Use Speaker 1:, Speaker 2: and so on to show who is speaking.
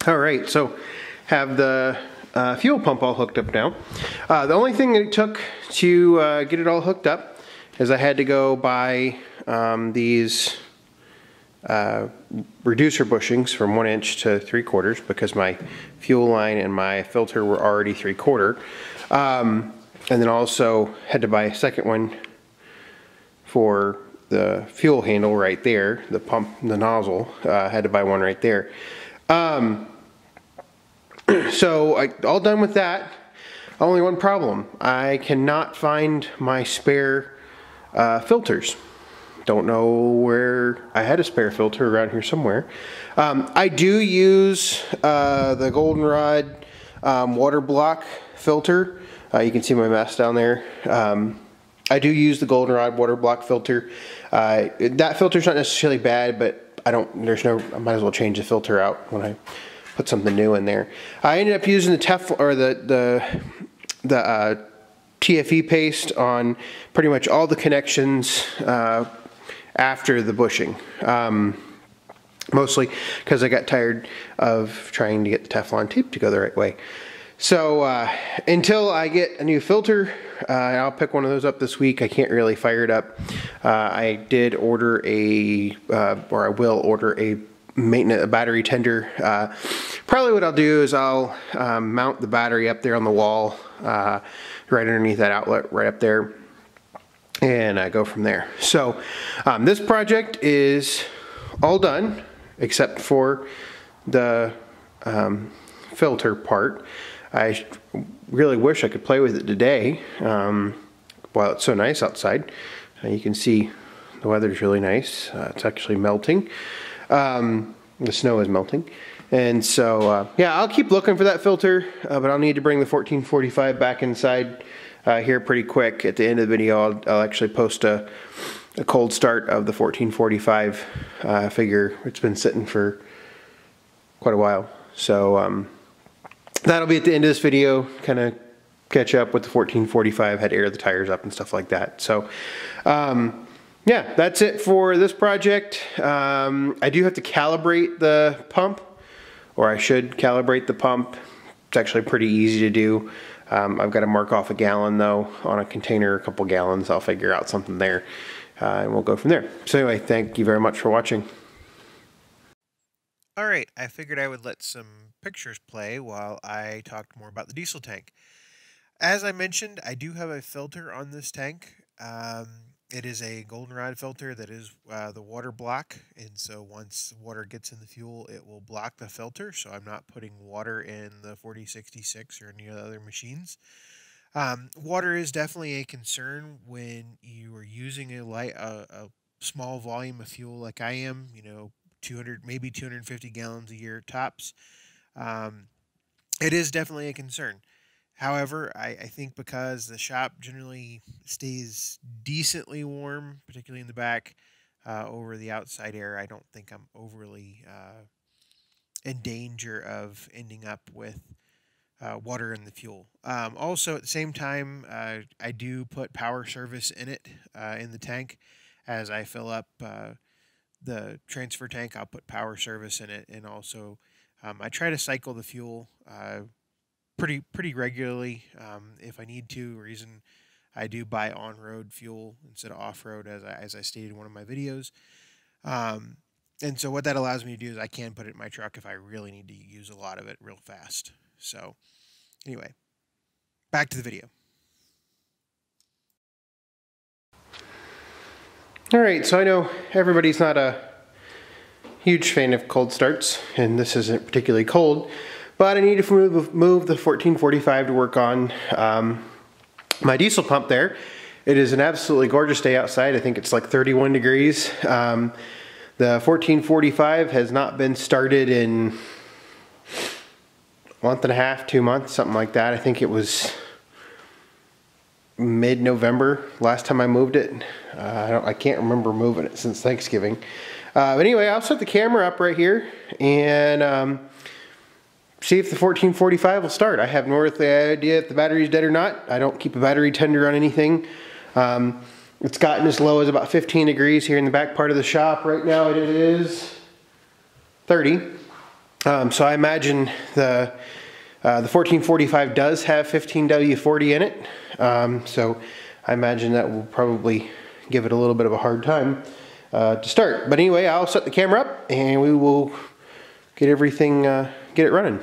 Speaker 1: All right, so have the fuel pump all hooked up now. The only thing that it took to get it all hooked up is I had to go buy these reducer bushings from 1 inch to 3/4 because my fuel line and my filter were already 3/4. And then also had to buy a second one for the fuel handle right there, the pump, the nozzle. Had to buy one right there. So all done with that. Only one problem. I cannot find my spare filters. Don't know where. I had a spare filter around here somewhere. I do use the Goldenrod water block filter. You can see my mess down there. I do use the Goldenrod water block filter. That filter's not necessarily bad, but I might as well change the filter out when I put something new in there. I ended up using the Teflon or the TFE paste on pretty much all the connections after the bushing. Mostly because I got tired of trying to get the Teflon tape to go the right way. So until I get a new filter, I'll pick one of those up this week. I can't really fire it up. I did order or I will order a battery tender. Probably what I'll do is I'll mount the battery up there on the wall, right underneath that outlet right up there, and go from there. So this project is all done except for the filter part. I really wish I could play with it today while it's so nice outside. You can see the weather's really nice. It's actually melting. The snow is melting. And so, yeah, I'll keep looking for that filter, but I'll need to bring the 1445 back inside here pretty quick. At the end of the video, I'll actually post a cold start of the 1445 figure. It's been sitting for quite a while. So that'll be at the end of this video, kind of catch up with the 1445, had to air the tires up and stuff like that. So, yeah, that's it for this project. I do have to calibrate the pump, or I should calibrate the pump. It's actually pretty easy to do. I've got to mark off a gallon though on a container, a couple gallons. I'll figure out something there, and we'll go from there. So anyway, thank you very much for watching.
Speaker 2: All right, I figured I would let some pictures play while I talked more about the diesel tank. As I mentioned, I do have a filter on this tank. It is a Goldenrod filter that is the water block, and so once water gets in the fuel, it will block the filter, so I'm not putting water in the 4066 or any other machines. Water is definitely a concern when you are using a small volume of fuel like I am, 200, maybe 250 gallons a year tops. It is definitely a concern. However, I think because the shop generally stays decently warm, particularly in the back, over the outside air, I don't think I'm overly in danger of ending up with water in the fuel. Also, at the same time, I do put power service in it, in the tank. As I fill up the transfer tank, I'll put power service in it, and also I try to cycle the fuel pretty regularly. If I need to, reason I do buy on-road fuel instead of off-road, as I stated in one of my videos. And so what that allows me to do is I can put it in my truck if I really need to use a lot of it real fast. So anyway, back to the video.
Speaker 1: All right, so I know everybody's not a huge fan of cold starts, and this isn't particularly cold, but I need to move the 1445 to work on my diesel pump there. It is an absolutely gorgeous day outside. I think it's like 31 degrees. The 1445 has not been started in a month and a half, 2 months, something like that. I think it was mid-November last time I moved it. I can't remember moving it since Thanksgiving. But anyway, I'll set the camera up right here and see if the 1445 will start. I have no earthly idea if the battery's dead or not. I don't keep a battery tender on anything. It's gotten as low as about 15 degrees here in the back part of the shop. Right now it is 30. So I imagine the 1445 does have 15W40 in it. So I imagine that will probably give it a little bit of a hard time to start. But anyway, I'll set the camera up and we will get everything, get it running.